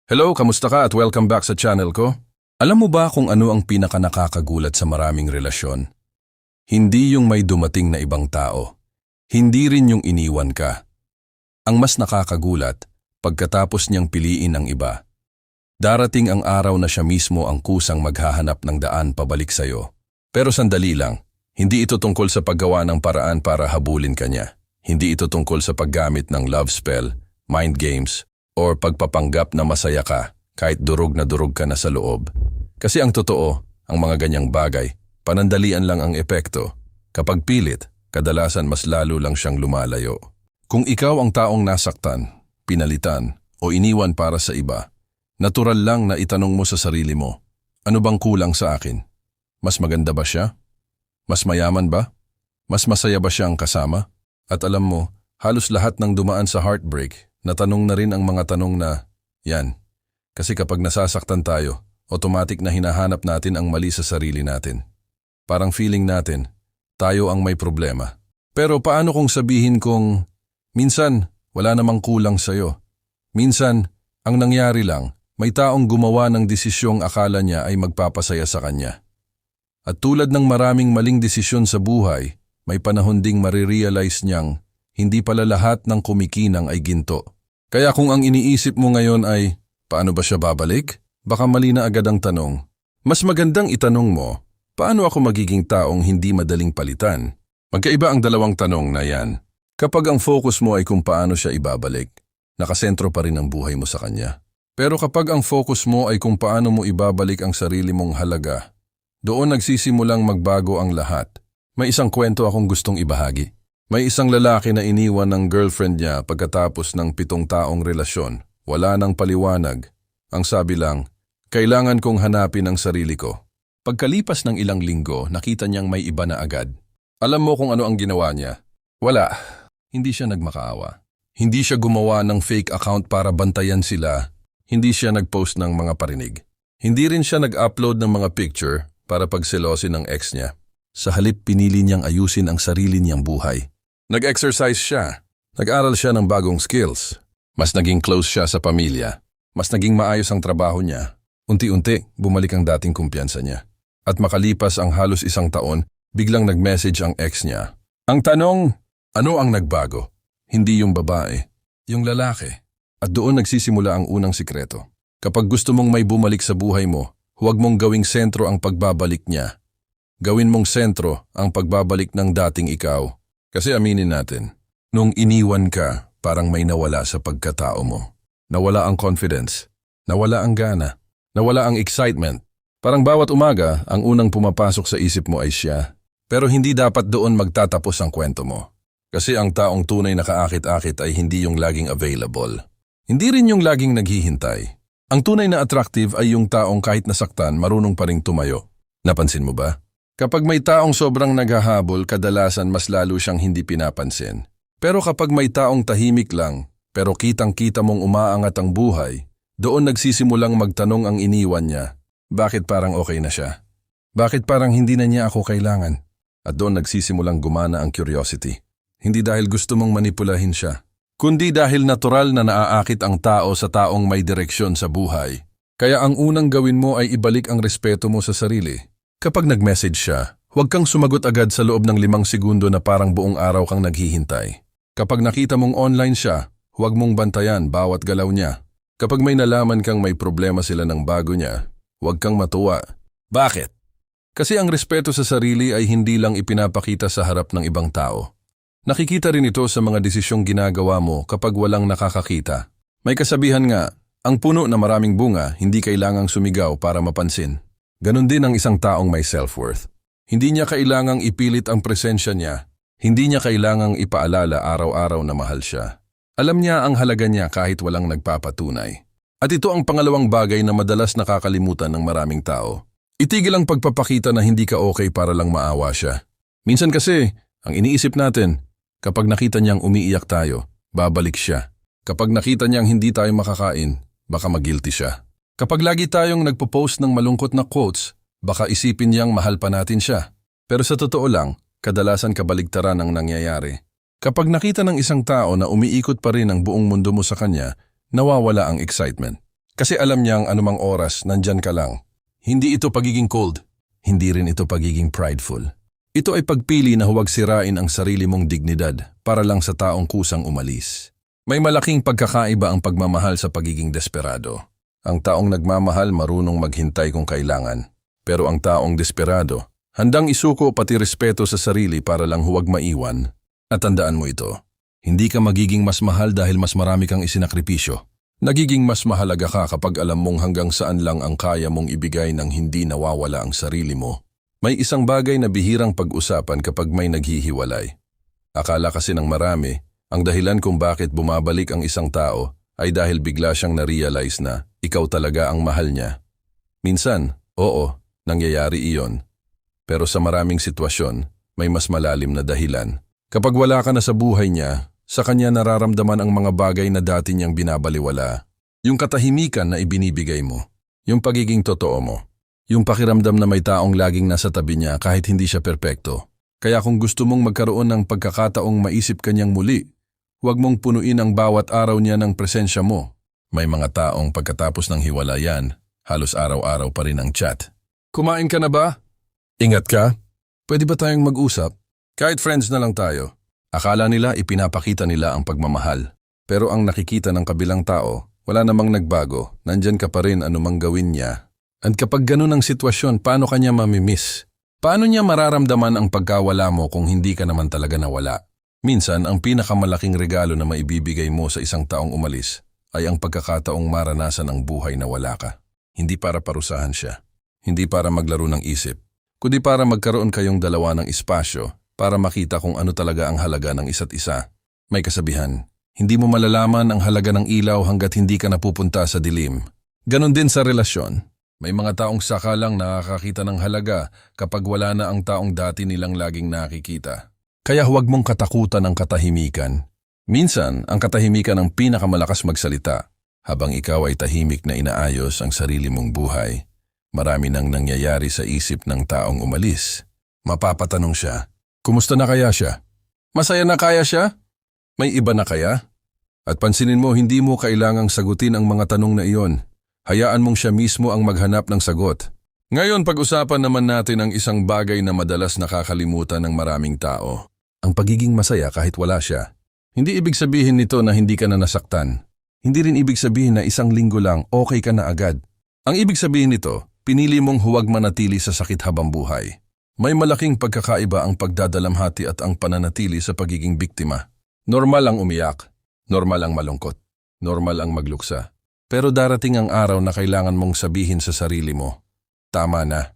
Hello, kamusta ka at welcome back sa channel ko? Alam mo ba kung ano ang pinakanakakagulat sa maraming relasyon? Hindi yung may dumating na ibang tao. Hindi rin yung iniwan ka. Ang mas nakakagulat, pagkatapos niyang piliin ang iba. Darating ang araw na siya mismo ang kusang maghahanap ng daan pabalik sa'yo. Pero sandali lang, hindi ito tungkol sa paggawa ng paraan para habulin ka niya. Hindi ito tungkol sa paggamit ng love spell, mind games, or pagpapanggap na masaya ka kahit durog na durog ka na sa loob. Kasi ang totoo, ang mga ganyang bagay, panandalian lang ang epekto. Kapag pilit, kadalasan mas lalo lang siyang lumalayo. Kung ikaw ang taong nasaktan, pinalitan, o iniwan para sa iba, natural lang na itanong mo sa sarili mo, ano bang kulang sa akin? Mas maganda ba siya? Mas mayaman ba? Mas masaya ba siyang kasama? At alam mo, halos lahat ng dumaan sa heartbreak, natanong na rin ang mga tanong na, yan. Kasi kapag nasasaktan tayo, automatic na hinahanap natin ang mali sa sarili natin. Parang feeling natin, tayo ang may problema. Pero paano kung sabihin kong, minsan, wala namang kulang sa'yo. Minsan, ang nangyari lang, may taong gumawa ng desisyong akala niya ay magpapasaya sa kanya. At tulad ng maraming maling desisyon sa buhay, may panahon ding marirealize niyang, hindi pala lahat ng kumikinang ay ginto. Kaya kung ang iniisip mo ngayon ay, paano ba siya babalik? Baka mali na agad ang tanong. Mas magandang itanong mo, paano ako magiging taong hindi madaling palitan? Magkaiba ang dalawang tanong na yan. Kapag ang focus mo ay kung paano siya ibabalik, nakasentro pa rin ang buhay mo sa kanya. Pero kapag ang focus mo ay kung paano mo ibabalik ang sarili mong halaga, doon nagsisimulang magbago ang lahat. May isang kwento akong gustong ibahagi. May isang lalaki na iniwan ng girlfriend niya pagkatapos ng 7 taong relasyon. Wala nang paliwanag. Ang sabi lang, kailangan kong hanapin ang sarili ko. Pagkalipas ng ilang linggo, nakita niyang may iba na agad. Alam mo kung ano ang ginawa niya? Wala. Hindi siya nagmakaawa. Hindi siya gumawa ng fake account para bantayan sila. Hindi siya nagpost ng mga parinig. Hindi rin siya nag-upload ng mga picture para pagselosin ng ex niya. Sa halip pinili niyang ayusin ang sarili niyang buhay. Nag-exercise siya. Nag-aral siya ng bagong skills. Mas naging close siya sa pamilya. Mas naging maayos ang trabaho niya. Unti-unti, bumalik ang dating kumpiyansa niya. At makalipas ang halos 1 taon, biglang nag-message ang ex niya. Ang tanong, ano ang nagbago? Hindi yung babae, yung lalaki. At doon nagsisimula ang unang sikreto. Kapag gusto mong may bumalik sa buhay mo, huwag mong gawing sentro ang pagbabalik niya. Gawin mong sentro ang pagbabalik ng dating ikaw. Kasi aminin natin, nung iniwan ka, parang may nawala sa pagkatao mo. Nawala ang confidence, nawala ang gana, nawala ang excitement. Parang bawat umaga, ang unang pumapasok sa isip mo ay siya. Pero hindi dapat doon magtatapos ang kwento mo. Kasi ang taong tunay na kaakit-akit ay hindi yung laging available. Hindi rin yung laging naghihintay. Ang tunay na attractive ay yung taong kahit nasaktan, marunong pa ring tumayo. Napansin mo ba? Kapag may taong sobrang naghahabol, kadalasan mas lalo siyang hindi pinapansin. Pero kapag may taong tahimik lang, pero kitang-kita mong umaangat ang buhay, doon nagsisimulang magtanong ang iniwan niya, bakit parang okay na siya? Bakit parang hindi na niya ako kailangan? At doon nagsisimulang gumana ang curiosity. Hindi dahil gusto mong manipulahin siya, kundi dahil natural na naaakit ang tao sa taong may direksyon sa buhay. Kaya ang unang gawin mo ay ibalik ang respeto mo sa sarili. Kapag nag-message siya, huwag kang sumagot agad sa loob ng 5 segundo na parang buong araw kang naghihintay. Kapag nakita mong online siya, huwag mong bantayan bawat galaw niya. Kapag may nalaman kang may problema sila ng bago niya, huwag kang matuwa. Bakit? Kasi ang respeto sa sarili ay hindi lang ipinapakita sa harap ng ibang tao. Nakikita rin ito sa mga desisyong ginagawa mo kapag walang nakakakita. May kasabihan nga, ang puno na maraming bunga hindi kailangang sumigaw para mapansin. Ganon din ang isang taong may self-worth. Hindi niya kailangang ipilit ang presensya niya. Hindi niya kailangang ipaalala araw-araw na mahal siya. Alam niya ang halaga niya kahit walang nagpapatunay. At ito ang pangalawang bagay na madalas nakakalimutan ng maraming tao. Itigil ang pagpapakita na hindi ka okay para lang maawa siya. Minsan kasi, ang iniisip natin, kapag nakita niyang umiiyak tayo, babalik siya. Kapag nakita niyang hindi tayo makakain, baka mag-guilty siya. Kapag lagi tayong nagpo-post ng malungkot na quotes, baka isipin niyang mahal pa natin siya. Pero sa totoo lang, kadalasan kabaligtaran ang nangyayari. Kapag nakita ng isang tao na umiikot pa rin ang buong mundo mo sa kanya, nawawala ang excitement. Kasi alam niyang anumang oras nandyan ka lang. Hindi ito pagiging cold. Hindi rin ito pagiging prideful. Ito ay pagpili na huwag sirain ang sarili mong dignidad para lang sa taong kusang umalis. May malaking pagkakaiba ang pagmamahal sa pagiging desperado. Ang taong nagmamahal marunong maghintay kung kailangan. Pero ang taong desperado, handang isuko pati respeto sa sarili para lang huwag maiwan. At tandaan mo ito, hindi ka magiging mas mahal dahil mas marami kang isinakripisyo. Nagiging mas mahalaga ka kapag alam mong hanggang saan lang ang kaya mong ibigay nang hindi nawawala ang sarili mo. May isang bagay na bihirang pag-usapan kapag may naghihiwalay. Akala kasi ng marami, ang dahilan kung bakit bumabalik ang isang tao ay dahil bigla siyang na-realize na ikaw talaga ang mahal niya. Minsan, oo, nangyayari iyon. Pero sa maraming sitwasyon, may mas malalim na dahilan. Kapag wala ka na sa buhay niya, sa kanya nararamdaman ang mga bagay na dati niyang binabaliwala. Yung katahimikan na ibinibigay mo. Yung pagiging totoo mo. Yung pakiramdam na may taong laging nasa tabi niya kahit hindi siya perpekto. Kaya kung gusto mong magkaroon ng pagkakataong maisip kanyang muli, huwag mong punuin ang bawat araw niya ng presensya mo. May mga taong pagkatapos ng hiwalayan, halos araw-araw pa rin ang chat. Kumain ka na ba? Ingat ka? Pwede ba tayong mag-usap? Kahit friends na lang tayo. Akala nila ipinapakita nila ang pagmamahal. Pero ang nakikita ng kabilang tao, wala namang nagbago. Nandyan ka pa rin anumang gawin niya. At kapag ganun ang sitwasyon, paano kanya mamimiss? Paano niya mararamdaman ang pagkawala mo kung hindi ka naman talaga nawala? Minsan, ang pinakamalaking regalo na maibibigay mo sa isang taong umalis ay ang pagkakataong maranasan ang buhay na wala ka. Hindi para parusahan siya. Hindi para maglaro ng isip. Kundi para magkaroon kayong dalawa ng espasyo para makita kung ano talaga ang halaga ng isa't isa. May kasabihan, hindi mo malalaman ang halaga ng ilaw hanggat hindi ka napupunta sa dilim. Ganon din sa relasyon. May mga taong sakalang nakakakita ng halaga kapag wala na ang taong dati nilang laging nakikita. Kaya huwag mong katakutan ang katahimikan. Minsan, ang katahimikan ang pinakamalakas magsalita. Habang ikaw ay tahimik na inaayos ang sarili mong buhay, marami nang nangyayari sa isip ng taong umalis. Mapapatanong siya, kumusta na kaya siya? Masaya na kaya siya? May iba na kaya? At pansinin mo, hindi mo kailangang sagutin ang mga tanong na iyon. Hayaan mong siya mismo ang maghanap ng sagot. Ngayon, pag-usapan naman natin ang isang bagay na madalas nakakalimutan ng maraming tao. Ang pagiging masaya kahit wala siya. Hindi ibig sabihin nito na hindi ka na nasaktan. Hindi rin ibig sabihin na isang linggo lang okay ka na agad. Ang ibig sabihin nito, pinili mong huwag manatili sa sakit habang buhay. May malaking pagkakaiba ang pagdadalamhati at ang pananatili sa pagiging biktima. Normal ang umiyak. Normal ang malungkot. Normal ang magluksa. Pero darating ang araw na kailangan mong sabihin sa sarili mo, tama na.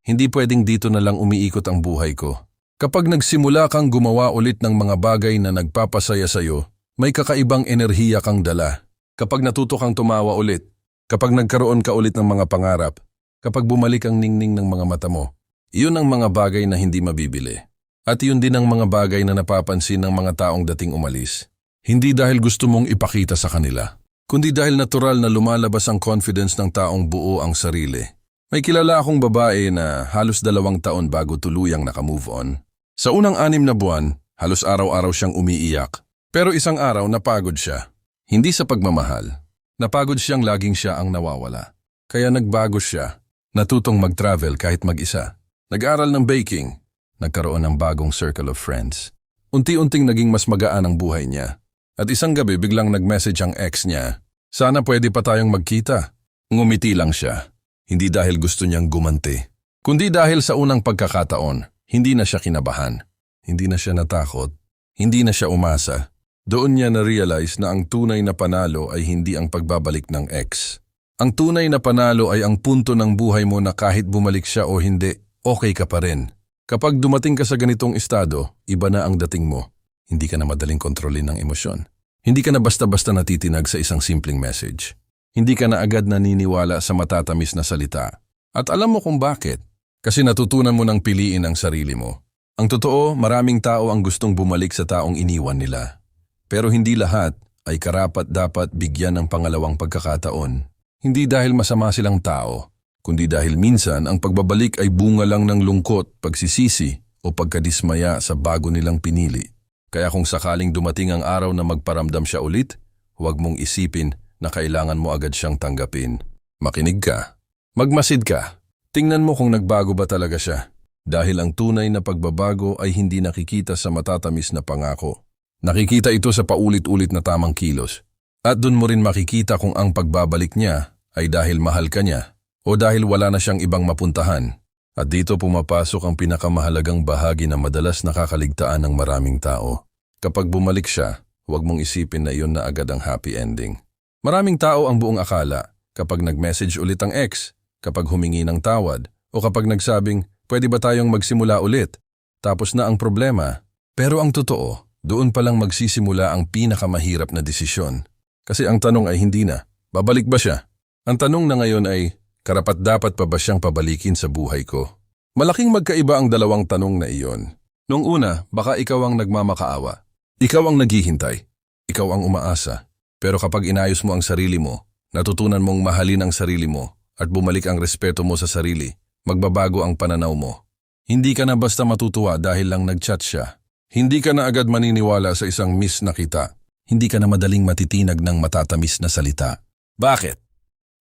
Hindi pwedeng dito na lang umiikot ang buhay ko. Kapag nagsimula kang gumawa ulit ng mga bagay na nagpapasaya sa'yo, may kakaibang enerhiya kang dala. Kapag natuto kang tumawa ulit, kapag nagkaroon ka ulit ng mga pangarap, kapag bumalik ang ningning ng mga mata mo, iyon ang mga bagay na hindi mabibili. At iyon din ang mga bagay na napapansin ng mga taong dating umalis. Hindi dahil gusto mong ipakita sa kanila, kundi dahil natural na lumalabas ang confidence ng taong buo ang sarili. May kilala akong babae na halos 2 taon bago tuluyang nakamove on. Sa unang 6 na buwan, halos araw-araw siyang umiiyak. Pero isang araw napagod siya. Hindi sa pagmamahal. Napagod siyang laging siya ang nawawala. Kaya nagbago siya. Natutong mag-travel kahit mag-isa. Nag-aral ng baking. Nagkaroon ng bagong circle of friends. Unti-unting naging mas magaan ang buhay niya. At isang gabi biglang nag-message ang ex niya. Sana pwede pa tayong magkita. Ngumiti lang siya. Hindi dahil gusto niyang gumanti. Kundi dahil sa unang pagkakataon, hindi na siya kinabahan. Hindi na siya natakot. Hindi na siya umasa. Doon niya na-realize na ang tunay na panalo ay hindi ang pagbabalik ng ex. Ang tunay na panalo ay ang punto ng buhay mo na kahit bumalik siya o hindi, okay ka pa rin. Kapag dumating ka sa ganitong estado, iba na ang dating mo. Hindi ka na madaling kontrolin ng emosyon. Hindi ka na basta-basta natitinag sa isang simpleng message. Hindi ka na agad naniniwala sa matatamis na salita. At alam mo kung bakit? Kasi natutunan mo nang piliin ang sarili mo. Ang totoo, maraming tao ang gustong bumalik sa taong iniwan nila. Pero hindi lahat ay karapat-dapat bigyan ng pangalawang pagkakataon. Hindi dahil masama silang tao, kundi dahil minsan ang pagbabalik ay bunga lang ng lungkot, pagsisisi o pagkadismaya sa bago nilang pinili. Kaya kung sakaling dumating ang araw na magparamdam siya ulit, huwag mong isipin na kailangan mo agad siyang tanggapin. Makinig ka. Magmasid ka. Tingnan mo kung nagbago ba talaga siya. Dahil ang tunay na pagbabago ay hindi nakikita sa matatamis na pangako. Nakikita ito sa paulit-ulit na tamang kilos. At dun mo rin makikita kung ang pagbabalik niya ay dahil mahal ka niya o dahil wala na siyang ibang mapuntahan. At dito pumapasok ang pinakamahalagang bahagi na madalas nakakaligtaan ng maraming tao. Kapag bumalik siya, huwag mong isipin na iyon na agad ang happy ending. Maraming tao ang buong akala kapag nag-message ulit ang ex, kapag humingi ng tawad, o kapag nagsabing, pwede ba tayong magsimula ulit? Tapos na ang problema. Pero ang totoo, doon palang magsisimula ang pinakamahirap na desisyon. Kasi ang tanong ay hindi na, babalik ba siya? Ang tanong na ngayon ay, karapat-dapat pa ba siyang pabalikin sa buhay ko? Malaking magkaiba ang dalawang tanong na iyon. Nung una, baka ikaw ang nagmamakaawa. Ikaw ang naghihintay. Ikaw ang umaasa. Pero kapag inayos mo ang sarili mo, natutunan mong mahalin ang sarili mo at bumalik ang respeto mo sa sarili, magbabago ang pananaw mo. Hindi ka na basta matutuwa dahil lang nag-chat siya. Hindi ka na agad maniniwala sa isang miss na kita. Hindi ka na madaling matitinag ng matatamis na salita. Bakit?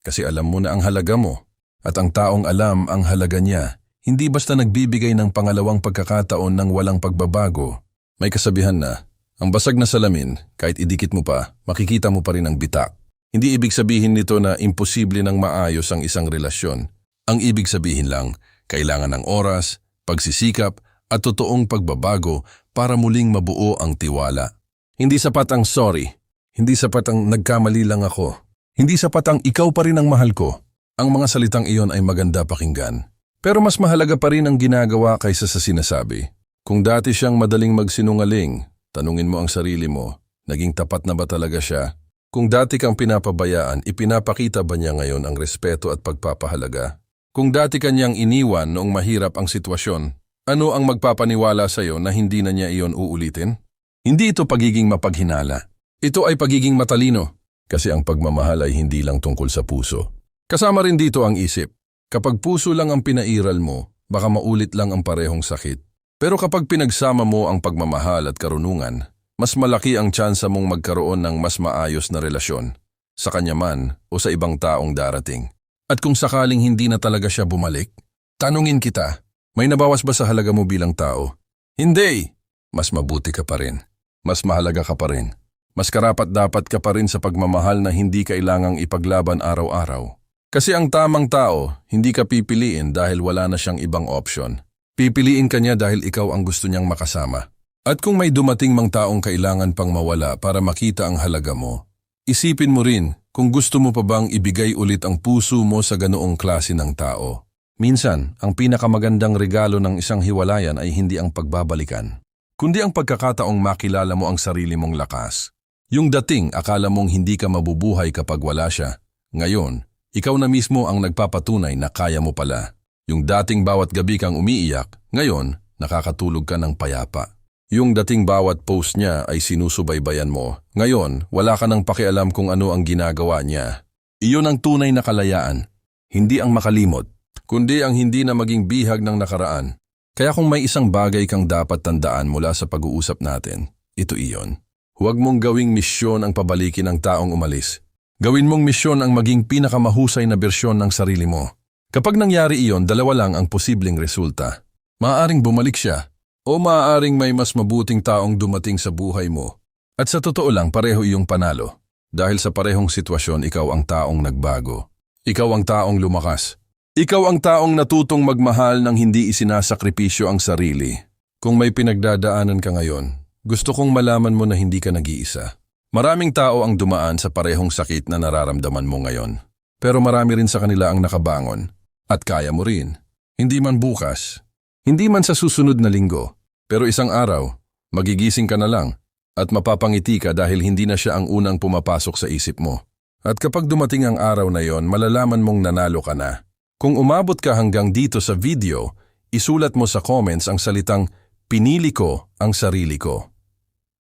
Kasi alam mo na ang halaga mo. At ang taong alam ang halaga niya, hindi basta nagbibigay ng pangalawang pagkakataon ng walang pagbabago. May kasabihan na, ang basag na salamin, kahit idikit mo pa, makikita mo pa rin ang bitak. Hindi ibig sabihin nito na imposible nang maayos ang isang relasyon. Ang ibig sabihin lang, kailangan ng oras, pagsisikap, at totoong pagbabago para muling mabuo ang tiwala. Hindi sapat ang sorry. Hindi sapat ang nagkamali lang ako. Hindi sapat ang ikaw pa rin ang mahal ko. Ang mga salitang iyon ay maganda pakinggan. Pero mas mahalaga pa rin ang ginagawa kaysa sa sinasabi. Kung dati siyang madaling magsinungaling, tanungin mo ang sarili mo, naging tapat na ba talaga siya? Kung dati kang pinapabayaan, ipinapakita ba niya ngayon ang respeto at pagpapahalaga? Kung dati kanyang iniwan noong mahirap ang sitwasyon, ano ang magpapaniwala sa iyo na hindi na niya iyon uulitin? Hindi ito pagiging mapaghinala. Ito ay pagiging matalino. Kasi ang pagmamahal ay hindi lang tungkol sa puso. Kasama rin dito ang isip. Kapag puso lang ang pinairal mo, baka maulit lang ang parehong sakit. Pero kapag pinagsama mo ang pagmamahal at karunungan, mas malaki ang tsansa mong magkaroon ng mas maayos na relasyon, sa kanya man o sa ibang taong darating. At kung sakaling hindi na talaga siya bumalik, tanungin kita, may nabawas ba sa halaga mo bilang tao? Hindi! Mas mabuti ka pa rin. Mas mahalaga ka pa rin. Mas karapat-dapat ka pa rin sa pagmamahal na hindi kailangang ipaglaban araw-araw. Kasi ang tamang tao, hindi ka pipiliin dahil wala na siyang ibang option. Pipiliin ka niya dahil ikaw ang gusto niyang makasama. At kung may dumating mang taong kailangan pang mawala para makita ang halaga mo, isipin mo rin kung gusto mo pa bang ibigay ulit ang puso mo sa ganoong klase ng tao. Minsan, ang pinakamagandang regalo ng isang hiwalayan ay hindi ang pagbabalikan, kundi ang pagkakataong makilala mo ang sarili mong lakas. Yung dating akala mong hindi ka mabubuhay kapag wala siya, ngayon, ikaw na mismo ang nagpapatunay na kaya mo pala. Yung dating bawat gabi kang umiiyak, ngayon, nakakatulog ka ng payapa. Yung dating bawat post niya ay sinusubaybayan mo, ngayon, wala ka nang pakialam kung ano ang ginagawa niya. Iyon ang tunay na kalayaan, hindi ang makalimot, kundi ang hindi na maging bihag ng nakaraan. Kaya kung may isang bagay kang dapat tandaan mula sa pag-uusap natin, ito iyon. Huwag mong gawing misyon ang pabalikin ang taong umalis. Gawin mong misyon ang maging pinakamahusay na bersyon ng sarili mo. Kapag nangyari iyon, dalawa lang ang posibleng resulta. Maaaring bumalik siya, o maaaring may mas mabuting taong dumating sa buhay mo. At sa totoo lang, pareho iyong panalo. Dahil sa parehong sitwasyon, ikaw ang taong nagbago. Ikaw ang taong lumakas. Ikaw ang taong natutong magmahal nang hindi isinasakripisyo ang sarili. Kung may pinagdadaanan ka ngayon, gusto kong malaman mo na hindi ka nag-iisa. Maraming tao ang dumaan sa parehong sakit na nararamdaman mo ngayon. Pero marami rin sa kanila ang nakabangon. At kaya mo rin. Hindi man bukas. Hindi man sa susunod na linggo. Pero isang araw, magigising ka na lang. At mapapangiti ka dahil hindi na siya ang unang pumapasok sa isip mo. At kapag dumating ang araw na yon, malalaman mong nanalo ka na. Kung umabot ka hanggang dito sa video, isulat mo sa comments ang salitang, pinili ko ang sarili ko.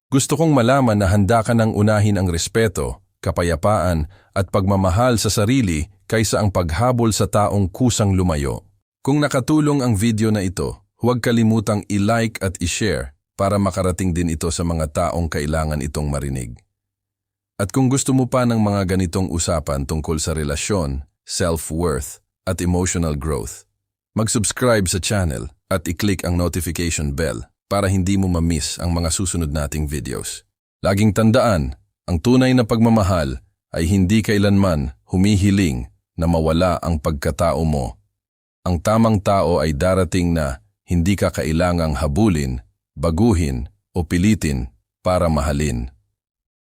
Gusto kong malaman na handa ka nang unahin ang respeto, kapayapaan at pagmamahal sa sarili kaysa ang paghabol sa taong kusang lumayo. Kung nakatulong ang video na ito, huwag kalimutang i-like at i-share para makarating din ito sa mga taong kailangan itong marinig. At kung gusto mo pa ng mga ganitong usapan tungkol sa relasyon, self-worth, at emotional growth, mag-subscribe sa channel at i-click ang notification bell para hindi mo ma-miss ang mga susunod nating videos. Laging tandaan, ang tunay na pagmamahal ay hindi kailanman humihiling na mawala ang pagkatao mo. Ang tamang tao ay darating na hindi ka kailangang habulin, baguhin o pilitin para mahalin.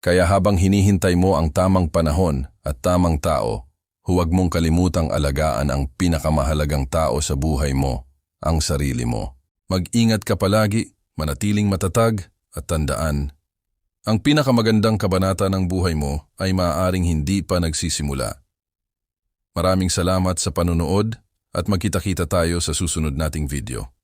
Kaya habang hinihintay mo ang tamang panahon at tamang tao, huwag mong kalimutang alagaan ang pinakamahalagang tao sa buhay mo, ang sarili mo. Mag-ingat ka palagi, manatiling matatag at tandaan. Ang pinakamagandang kabanata ng buhay mo ay maaaring hindi pa nagsisimula. Maraming salamat sa panonood at magkita-kita tayo sa susunod nating video.